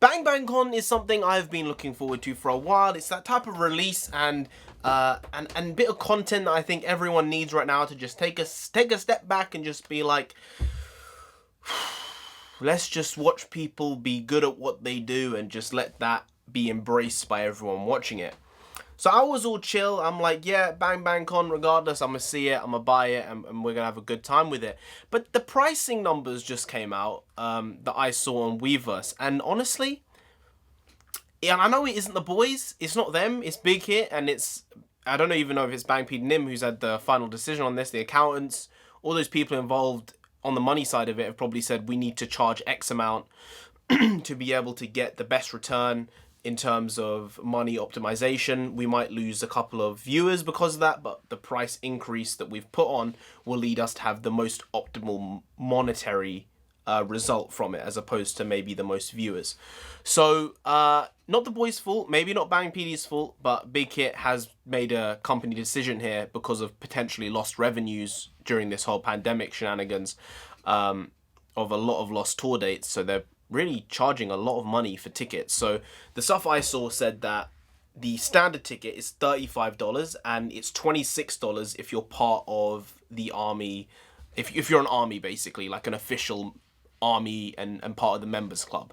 Bang Bang Con is something I've been looking forward to for a while. It's that type of release and bit of content that I think everyone needs right now to just take a step back and just be like, let's just watch people be good at what they do and just let that be embraced by everyone watching it. So I was all chill. I'm like, yeah, Bang Bang Con, regardless, I'm going to see it, I'm going to buy it, and we're going to have a good time with it. But the pricing numbers just came out that I saw on Weverse. And honestly, yeah, I know it isn't the boys. It's not them. It's Big Hit. And I don't even know if it's Bang P Nim who's had the final decision on this. The accountants, all those people involved on the money side of it have probably said we need to charge X amount to be able to get the best return in terms of money optimization. We might lose a couple of viewers because of that, but the price increase that we've put on will lead us to have the most optimal monetary result from it, as opposed to maybe the most viewers. So not the boys' fault, maybe not Bang PD's fault, but Big Hit has made a company decision here because of potentially lost revenues during this whole pandemic shenanigans, of a lot of lost tour dates. So they're really charging a lot of money for tickets. So the stuff I saw said that the standard ticket is $35 and it's $26 if you're part of the army, if you're an army, basically, like an official army and part of the members club.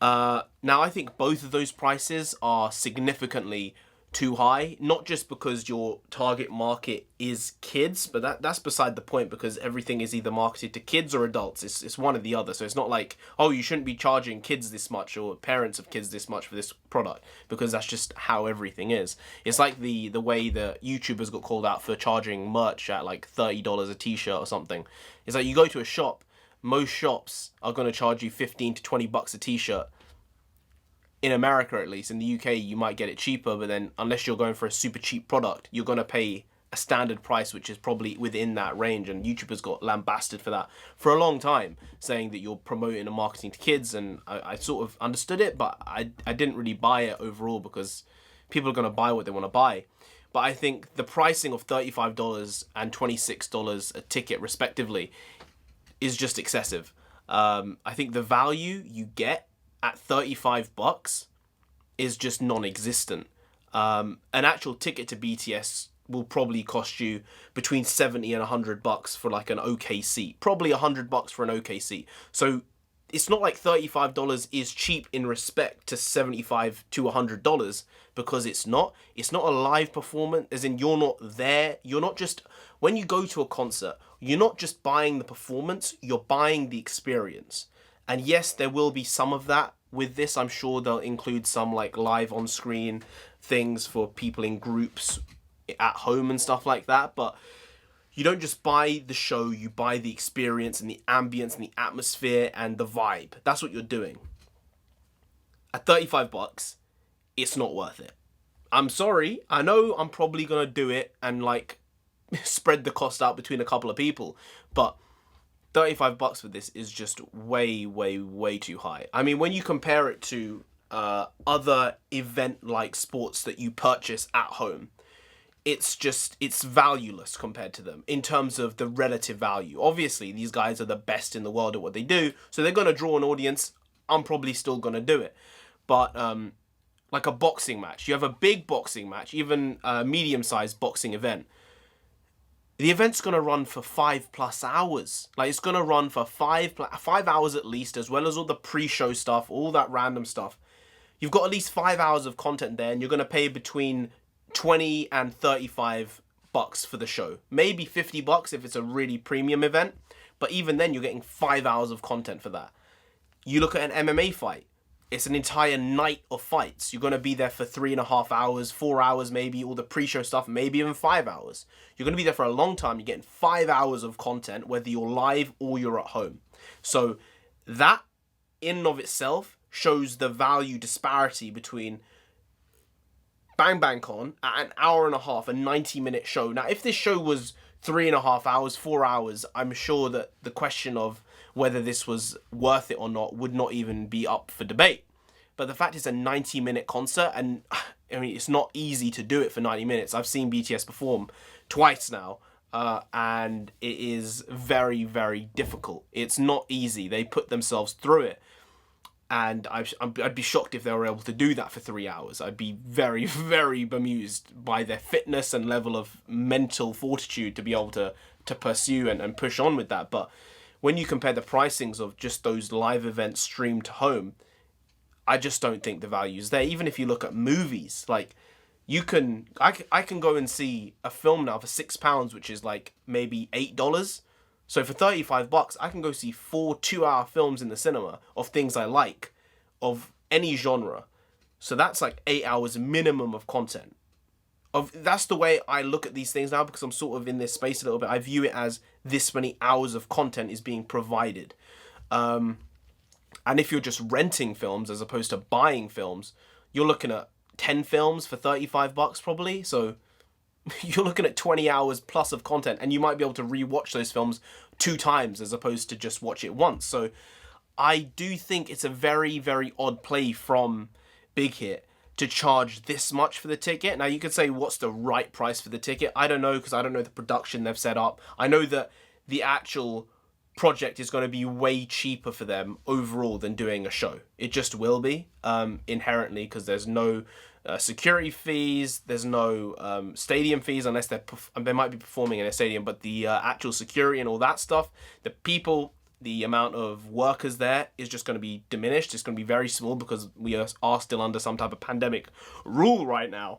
Now I think both of those prices are significantly too high, not just because your target market is kids, but that's beside the point, because everything is either marketed to kids or adults. It's one or the other. So it's not like, oh, you shouldn't be charging kids this much or parents of kids this much for this product, because that's just how everything is. It's like the way that YouTubers got called out for charging merch at like $30 a t-shirt or something. It's like you go to a shop, most shops are going to charge you 15 to 20 bucks a t-shirt. In America, at least. In the UK, you might get it cheaper, but then unless you're going for a super cheap product, you're going to pay a standard price, which is probably within that range. And YouTubers got lambasted for that for a long time, saying that you're promoting and marketing to kids. And I sort of understood it, but I didn't really buy it overall, because people are going to buy what they want to buy. But I think the pricing of $35 and $26 a ticket, respectively, is just excessive. I think the value you get at 35 bucks is just non-existent. An actual ticket to BTS will probably cost you between 70 and 100 bucks for like an okay seat. Probably 100 bucks for an okay seat. So it's not like $35 is cheap in respect to $75 to $100, because it's not. It's not a live performance, as in you're not there. You're not just, when you go to a concert, you're not just buying the performance, you're buying the experience. And yes, there will be some of that with this. I'm sure they'll include some like live on screen things for people in groups at home and stuff like that. But you don't just buy the show, you buy the experience and the ambience and the atmosphere and the vibe. That's what you're doing. At 35 bucks, it's not worth it. I'm sorry. I know I'm probably going to do it and like spread the cost out between a couple of people, but 35 bucks for this is just way, way, way too high. I mean, when you compare it to other event-like sports that you purchase at home, it's valueless compared to them in terms of the relative value. Obviously, these guys are the best in the world at what they do, so they're going to draw an audience. I'm probably still going to do it. But like a boxing match, you have a big boxing match, even a medium-sized boxing event. The event's going to run for 5+ hours. Like, it's going to run for 5 hours at least, as well as all the pre-show stuff, all that random stuff. You've got at least 5 hours of content there, and you're going to pay between 20 and 35 bucks for the show. Maybe 50 bucks if it's a really premium event, but even then you're getting 5 hours of content for that. You look at an MMA fight. It's an entire night of fights. You're going to be there for 3.5 hours, 4 hours maybe, all the pre-show stuff, maybe even 5 hours. You're going to be there for a long time. You're getting 5 hours of content, whether you're live or you're at home. So that in and of itself shows the value disparity between Bang Bang Con at an hour and a half, a 90-minute show. Now, if this show was 3.5 hours, 4 hours, I'm sure that the question of whether this was worth it or not would not even be up for debate. But the fact it's a 90-minute concert, and I mean, it's not easy to do it for 90 minutes. I've seen BTS perform twice now, and it is very, very difficult. It's not easy. They put themselves through it. And I'd be shocked if they were able to do that for 3 hours. I'd be very, very bemused by their fitness and level of mental fortitude to be able to pursue and push on with that. But when you compare the pricings of just those live events streamed to home, I just don't think the value is there. Even if you look at movies, like I can go and see a film now for £6, which is like maybe $8. So for $35, I can go see 4 2-hour films in the cinema of things I like, of any genre. So that's like 8 hours minimum of content. That's the way I look at these things now, because I'm sort of in this space a little bit. I view it as this many hours of content is being provided. And if you're just renting films as opposed to buying films, you're looking at 10 films for $35 probably. So you're looking at 20 hours plus of content, and you might be able to rewatch those films 2 times as opposed to just watch it once. So I do think it's a very, very odd play from Big Hit to charge this much for the ticket. Now you could say, what's the right price for the ticket? I don't know, because I don't know the production they've set up. I know that the actual project is going to be way cheaper for them overall than doing a show. It just will be, inherently, because there's no security fees, there's no stadium fees, unless they might be performing in a stadium, but the actual security and all that stuff, the people, the amount of workers there is just going to be diminished. It's going to be very small because we are still under some type of pandemic rule right now,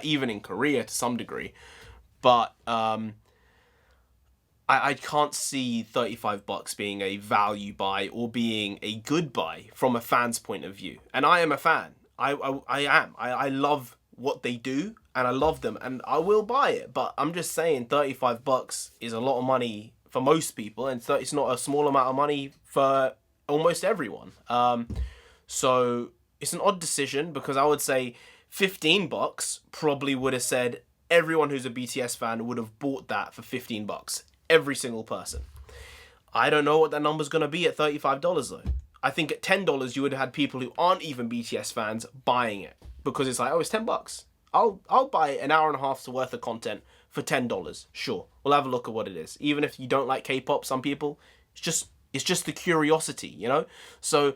even in Korea to some degree. But I can't see $35 being a value buy or being a good buy from a fan's point of view. And I am a fan. I love what they do, and I love them, and I will buy it. But I'm just saying, $35 is a lot of money for most people, and it's not a small amount of money for almost everyone. So it's an odd decision, because I would say $15 probably would have said everyone who's a BTS fan would have bought that for $15. Every single person. I don't know what that number's going to be at $35 though. I think at $10 you would have had people who aren't even BTS fans buying it, because it's like, oh, it's $10. I'll buy an hour and a half's worth of content for $10. Sure, we'll have a look at what it is. Even if you don't like K-pop, some people, it's just the curiosity, you know. So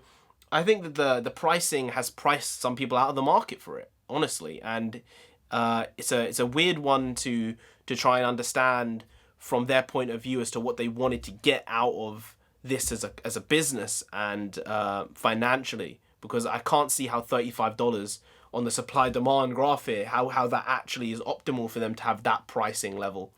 I think that the pricing has priced some people out of the market for it, honestly, and it's a weird one to try and understand from their point of view as to what they wanted to get out of this as a business and financially, because I can't see how $35 on the supply-demand graph here, how that actually is optimal for them to have that pricing level,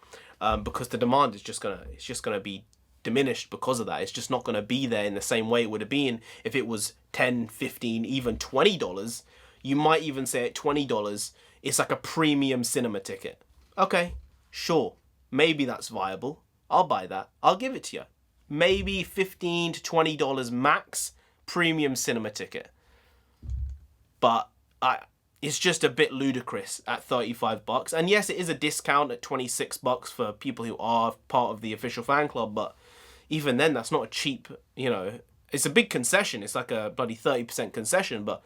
because the demand is just gonna be diminished because of that. It's just not gonna be there in the same way it would have been if it was $10, $15, even $20. You might even say at $20, it's like a premium cinema ticket. Okay, sure. Maybe that's viable. I'll buy that. I'll give it to you. Maybe $15 to $20 max premium cinema ticket. But it's just a bit ludicrous at $35. And yes, it is a discount at $26 for people who are part of the official fan club. But even then, that's not a cheap, you know, it's a big concession. It's like a bloody 30% concession, but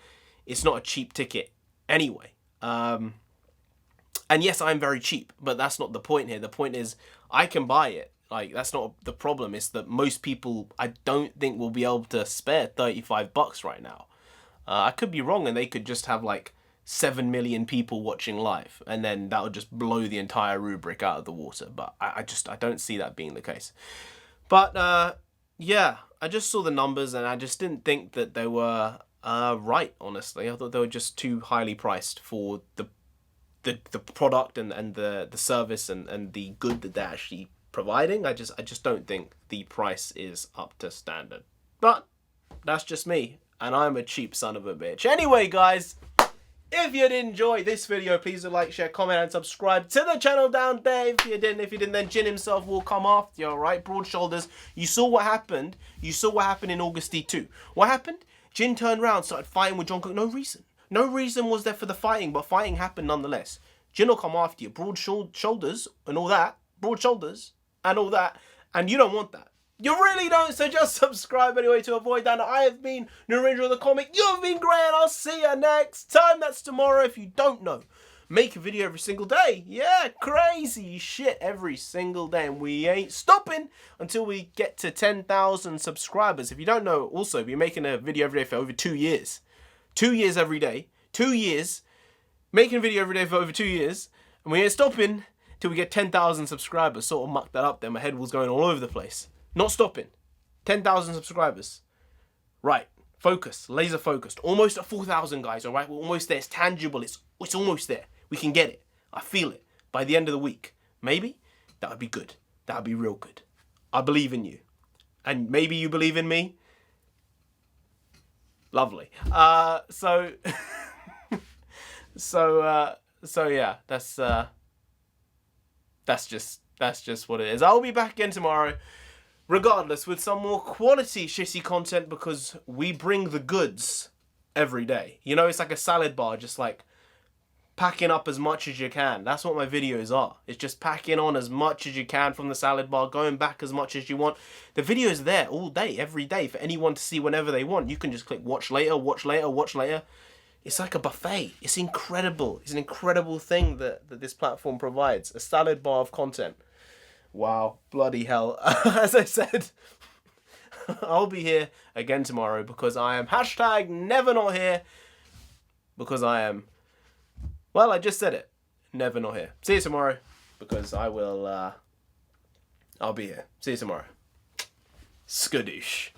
it's not a cheap ticket anyway. And yes, I'm very cheap, but that's not the point here. The point is, I can buy it. Like, that's not the problem. It's that most people, I don't think, will be able to spare $35 right now. I could be wrong, and they could just have like 7 million people watching live, and then that would just blow the entire rubric out of the water. But I don't see that being the case. But yeah, I just saw the numbers, and I just didn't think that they were right, honestly. I thought they were just too highly priced for the product and the service and the good that they're actually providing. I just don't think the price is up to standard. But that's just me, and I'm a cheap son of a bitch. Anyway, guys, if you did enjoy this video, please do like, share, comment, and subscribe to the channel down there. If you didn't, then Jin himself will come after you, alright? Broad shoulders. You saw what happened. You saw what happened in August D2. What happened? Jin turned around, started fighting with Jungkook. No reason. No reason was there for the fighting, but fighting happened nonetheless. Jin will come after you. Broad shoulders and all that. Broad shoulders and all that. And you don't want that. You really don't, so just subscribe anyway to avoid that. I have been NarendraTheComic. You've been great, and I'll see you next time. That's tomorrow if you don't know. make a video every single day. Yeah, crazy shit every single day. And we ain't stopping until we get to 10,000 subscribers. If you don't know, also, we're making a video every day for over 2 years. 2 years every day. 2 years. Making a video every day for over 2 years. And we ain't stopping till we get 10,000 subscribers. Sort of mucked that up there. My head was going all over the place. Not stopping. 10,000 subscribers. Right. Focus. Laser focused. Almost at 4,000, guys. All right. We're almost there. It's tangible. It's almost there. We can get it. I feel it. By the end of the week. Maybe. That would be good. That would be real good. I believe in you. And maybe you believe in me. Lovely. So yeah, that's just what it is. I'll be back again tomorrow, regardless, with some more quality shitty content, because we bring the goods every day. You know, it's like a salad bar, just like packing up as much as you can. That's what my videos are. It's just packing on as much as you can from the salad bar, going back as much as you want. The video's there all day, every day, for anyone to see whenever they want. You can just click watch later, watch later, watch later. It's like a buffet. It's incredible. It's an incredible thing that this platform provides. A salad bar of content. Wow. Bloody hell. As I said, I'll be here again tomorrow because I am hashtag never not here. Because I am, well, I just said it. Never not here. See you tomorrow because I will, I'll be here. See you tomorrow. Skadoosh.